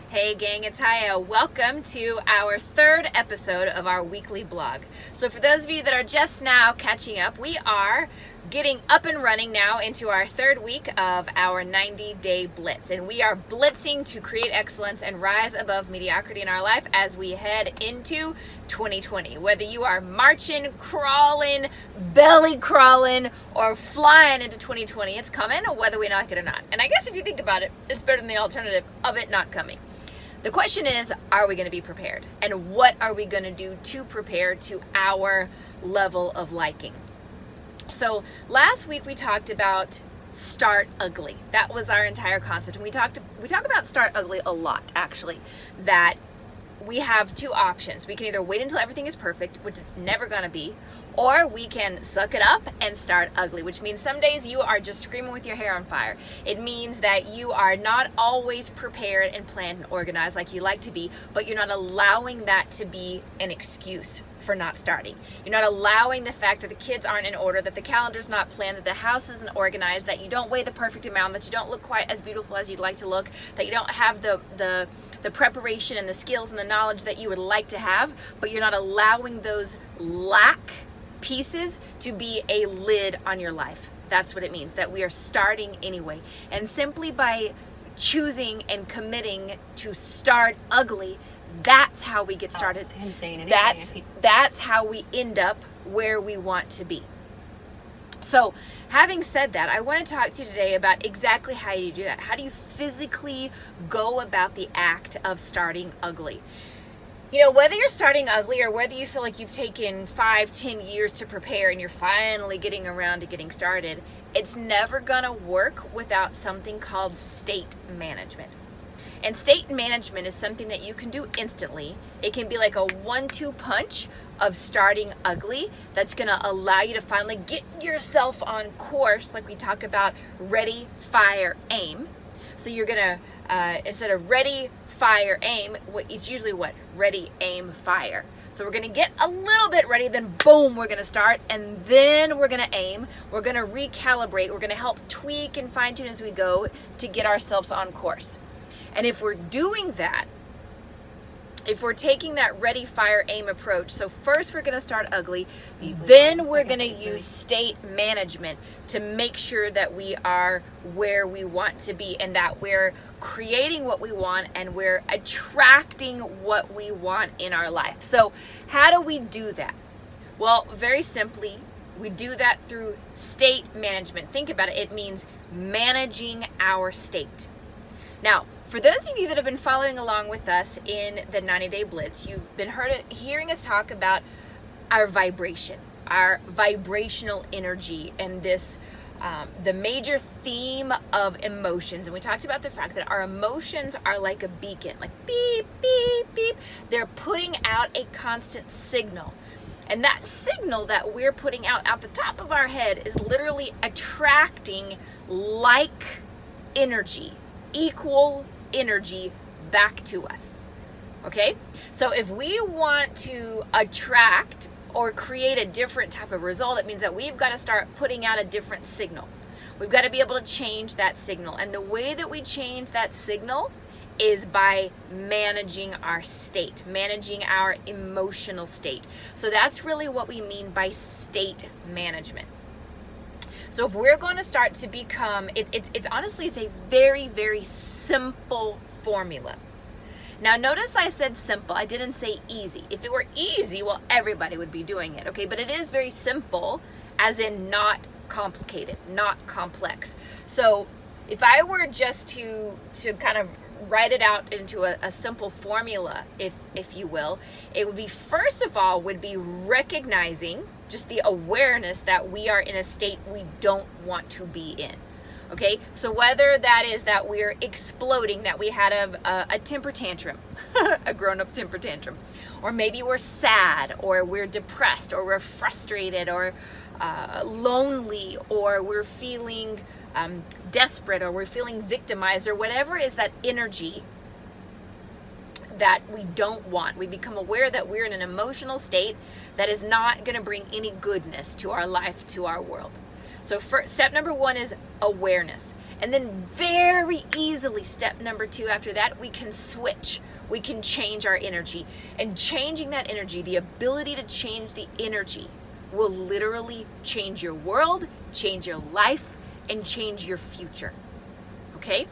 Hey gang, it's Haya. Welcome to our third episode of our weekly blog. So for those of you that are just now catching up, we are getting up and running now into our third week of our 90-day Blitz. And we are blitzing to create excellence and rise above mediocrity in our life as we head into 2020. Whether you are marching, crawling, belly crawling, or flying into 2020, it's coming, whether we like it or not. And I guess if you think about it, it's better than the alternative of it not coming. The question is, are we going to be prepared? And what are we going to do to prepare to our level of liking? So last week we talked about start ugly. That was our entire concept. And we talk about start ugly a lot, actually, that we have two options. We can either wait until everything is perfect, which is never going to be, or we can suck it up and start ugly, which means some days you are just screaming with your hair on fire. It means that you are not always prepared and planned and organized like you like to be, but you're not allowing that to be an excuse for not starting. You're not allowing the fact that the kids aren't in order, that the calendar's not planned, that the house isn't organized, that you don't weigh the perfect amount, that you don't look quite as beautiful as you'd like to look, that you don't have the preparation and the skills and the knowledge that you would like to have, but you're not allowing those lack pieces to be a lid on your life. That's what it means, that we are starting anyway. And simply by choosing and committing to start ugly, that's how we get started. Him saying anything. That's how we end up where we want to be. So, having said that, I want to talk to you today about exactly how you do that. How do you physically go about the act of starting ugly? You know, whether you're starting ugly or whether you feel like you've taken 5-10 years to prepare and you're finally getting around to getting started, it's never gonna work without something called state management. And state management is something that you can do instantly. It can be like a 1-2 punch of starting ugly that's gonna allow you to finally get yourself on course, like we talk about ready, fire, aim. So you're gonna, instead of ready, fire, aim, it's usually what? Ready, aim, fire. So we're gonna get a little bit ready, then boom, we're gonna start, and then we're gonna aim, we're gonna recalibrate, we're gonna help tweak and fine tune as we go to get ourselves on course. And if we're doing that, if we're taking that ready, fire, aim approach, so first we're gonna start ugly, then we're gonna use state management to make sure that we are where we want to be and that we're creating what we want and we're attracting what we want in our life. So how do we do that? Well, very simply, we do that through state management. Think about it. It means managing our state. Now, for those of you that have been following along with us in the 90-day Blitz, you've been hearing us talk about our vibration, our vibrational energy, and this the major theme of emotions. And we talked about the fact that our emotions are like a beacon, like beep, beep, beep. They're putting out a constant signal. And that signal that we're putting out the top of our head is literally attracting like energy, equal energy back to us. Okay? So if we want to attract or create a different type of result, it means that we've got to start putting out a different signal. We've got to be able to change that signal. And the way that we change that signal is by managing our state, managing our emotional state. So that's really what we mean by state management. So if we're going to start to become, it's honestly, it's a very, very simple formula. Now notice I said simple, I didn't say easy. If it were easy, well, everybody would be doing it, okay? But it is very simple, as in not complicated, not complex. So if I were just to kind of write it out into a simple formula, if you will, it would be, first of all, would be recognizing just the awareness that we are in a state we don't want to be in. Okay, so whether that is that we're exploding, that we had a temper tantrum, a grown-up temper tantrum, or maybe we're sad, or we're depressed, or we're frustrated, or lonely, or we're feeling desperate, or we're feeling victimized, or whatever is that energy that we don't want. We become aware that we're in an emotional state that is not going to bring any goodness to our life, to our world. So step number one is awareness. And then very easily, step number 2 after that, we can switch. We can change our energy. And changing that energy, the ability to change the energy, will literally change your world, change your life, and change your future. Okay?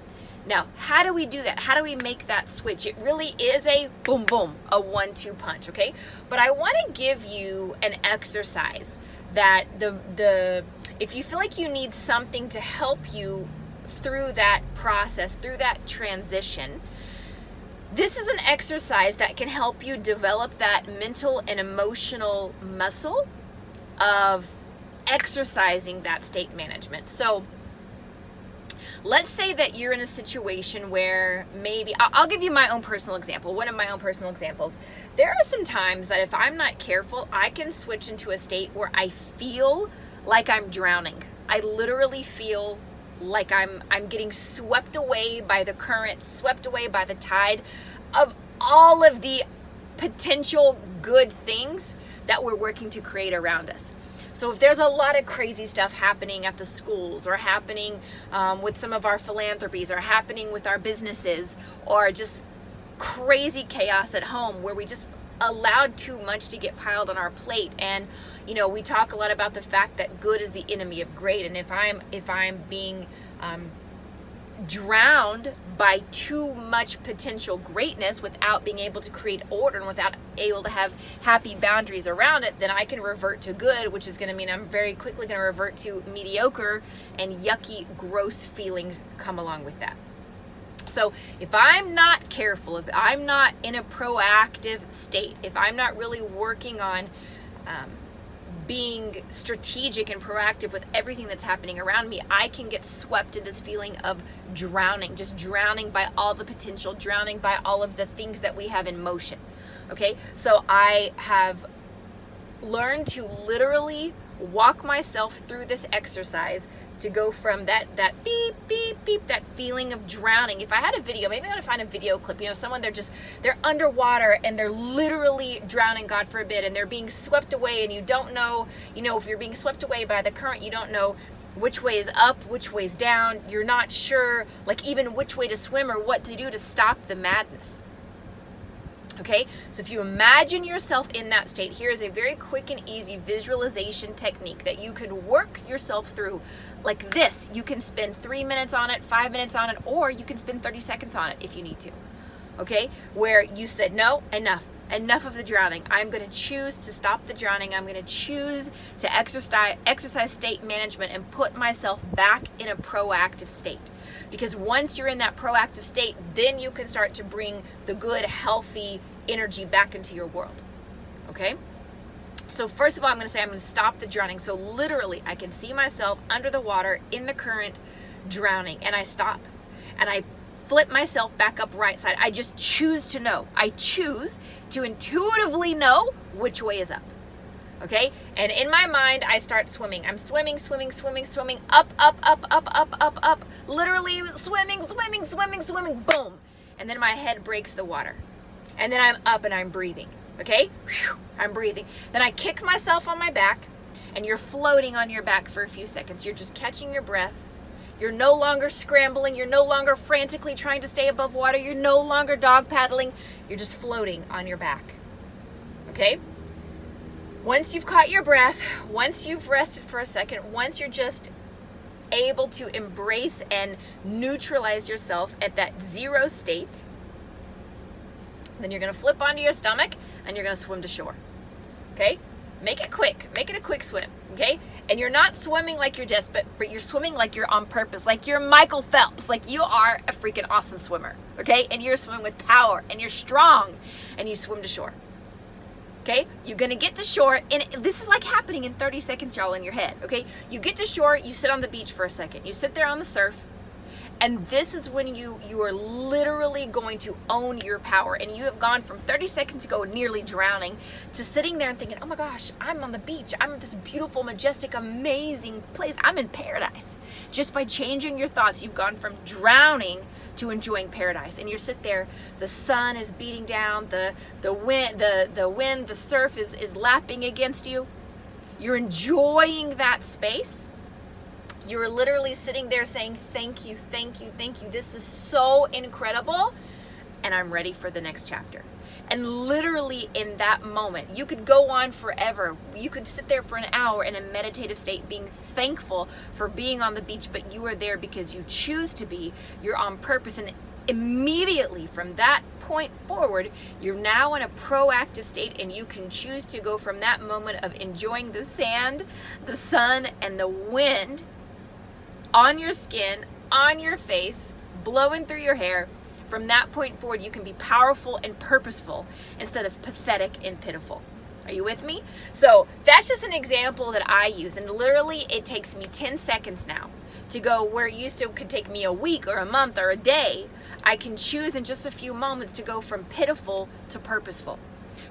Now, how do we do that? How do we make that switch? It really is a boom, boom, a 1-2 punch, okay? But I want to give you an exercise that if you feel like you need something to help you through that process, through that transition, this is an exercise that can help you develop that mental and emotional muscle of exercising that state management. So let's say that you're in a situation where maybe, I'll give you my own personal example, one of my own personal examples. There are some times that if I'm not careful, I can switch into a state where I feel like I'm drowning. I literally feel like I'm getting swept away by the current, swept away by the tide of all of the potential good things that we're working to create around us. So if there's a lot of crazy stuff happening at the schools, or happening with some of our philanthropies, or happening with our businesses, or just crazy chaos at home where we just allowed too much to get piled on our plate. And we talk a lot about the fact that good is the enemy of great. And if I'm being drowned by too much potential greatness without being able to create order and without able to have happy boundaries around it, then I can revert to good, which is going to mean I'm very quickly going to revert to mediocre, and yucky, gross feelings come along with that. So if I'm not careful, if I'm not in a proactive state, if I'm not really working on being strategic and proactive with everything that's happening around me, I can get swept in this feeling of drowning, just drowning by all the potential, drowning by all of the things that we have in motion. Okay, so I have learned to literally walk myself through this exercise to go from that beep, beep, beep, that feeling of drowning. If I had a video, maybe I'm gonna find a video clip, someone they're underwater and they're literally drowning, God forbid, and they're being swept away, and you don't know, if you're being swept away by the current, you don't know which way is up, which way is down. You're not sure, like, even which way to swim or what to do to stop the madness. Okay, so if you imagine yourself in that state, here is a very quick and easy visualization technique that you can work yourself through like this. You can spend 3 minutes on it, 5 minutes on it, or you can spend 30 seconds on it if you need to. Okay, where you said, no, enough of the drowning. I'm going to choose to stop the drowning. I'm going to choose to exercise state management and put myself back in a proactive state. Because once you're in that proactive state, then you can start to bring the good, healthy energy back into your world. Okay? So first of all, I'm going to stop the drowning. So literally, I can see myself under the water in the current drowning, and I stop. And I flip myself back up right side. I just choose to know. I choose to intuitively know which way is up. Okay? And in my mind, I start swimming. I'm swimming, up, up. Literally swimming, boom. And then my head breaks the water. And then I'm up and I'm breathing. Okay? Whew, I'm breathing. Then I kick myself on my back, and you're floating on your back for a few seconds. You're just catching your breath. You're no longer scrambling. You're no longer frantically trying to stay above water. You're no longer dog paddling. You're just floating on your back. Okay? Once you've caught your breath, once you've rested for a second, once you're just able to embrace and neutralize yourself at that zero state, then you're going to flip onto your stomach and you're going to swim to shore. Okay? Make it quick. Make it a quick swim. Okay? And you're not swimming like you're desperate, but you're swimming like you're on purpose, like you're Michael Phelps, like you are a freaking awesome swimmer. Okay? And you're swimming with power, and you're strong, and you swim to shore. Okay, you're gonna get to shore, and this is like happening in 30 seconds, y'all, in your head. Okay, you get to shore, you sit on the beach for a second, you sit there on the surf, and this is when you are literally going to own your power. And you have gone from 30 seconds ago nearly drowning to sitting there and thinking, oh my gosh, I'm on the beach, I'm at this beautiful, majestic, amazing place, I'm in paradise. Just by changing your thoughts, you've gone from drowning to enjoying paradise. And you sit there, the sun is beating down, the wind, the surf is lapping against you. You're enjoying that space. You're literally sitting there saying, thank you, thank you, thank you. This is so incredible. And I'm ready for the next chapter. And literally in that moment, you could go on forever. You could sit there for an hour in a meditative state being thankful for being on the beach, but you are there because you choose to be. You're on purpose. And immediately from that point forward, you're now in a proactive state, and you can choose to go from that moment of enjoying the sand, the sun, and the wind on your skin, on your face, blowing through your hair. From that point forward, you can be powerful and purposeful instead of pathetic and pitiful. Are you with me? So that's just an example that I use. And literally, it takes me 10 seconds now to go where it used to could take me a week or a month or a day. I can choose in just a few moments to go from pitiful to purposeful,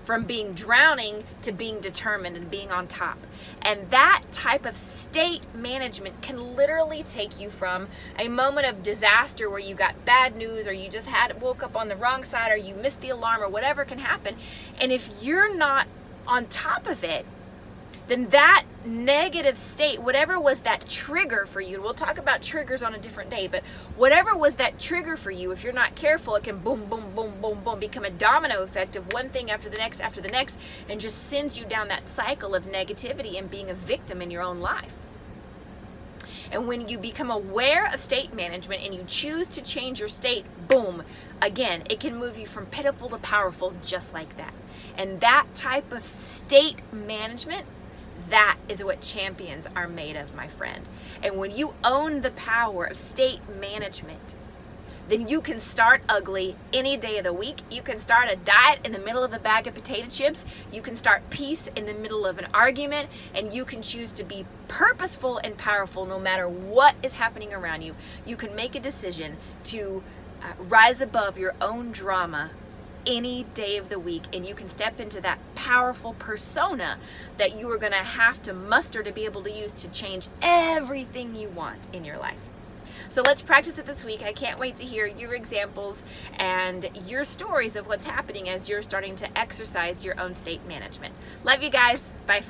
from being drowning to being determined and being on top. And that type of state management can literally take you from a moment of disaster where you got bad news, or you just woke up on the wrong side, or you missed the alarm, or whatever can happen. And if you're not on top of it, then that negative state, whatever was that trigger for you, and we'll talk about triggers on a different day, but whatever was that trigger for you, if you're not careful, it can boom, boom, boom, boom, boom, become a domino effect of one thing after the next, and just sends you down that cycle of negativity and being a victim in your own life. And when you become aware of state management and you choose to change your state, boom, again, it can move you from pitiful to powerful just like that. And that type of state management, that is what champions are made of, my friend. And when you own the power of state management, then you can start ugly any day of the week. You can start a diet in the middle of a bag of potato chips. You can start peace in the middle of an argument. And you can choose to be purposeful and powerful no matter what is happening around you. You can make a decision to rise above your own drama any day of the week, and you can step into that powerful persona that you are going to have to muster to be able to use to change everything you want in your life. So let's practice it this week. I can't wait to hear your examples and your stories of what's happening as you're starting to exercise your own state management. Love you guys. Bye for now.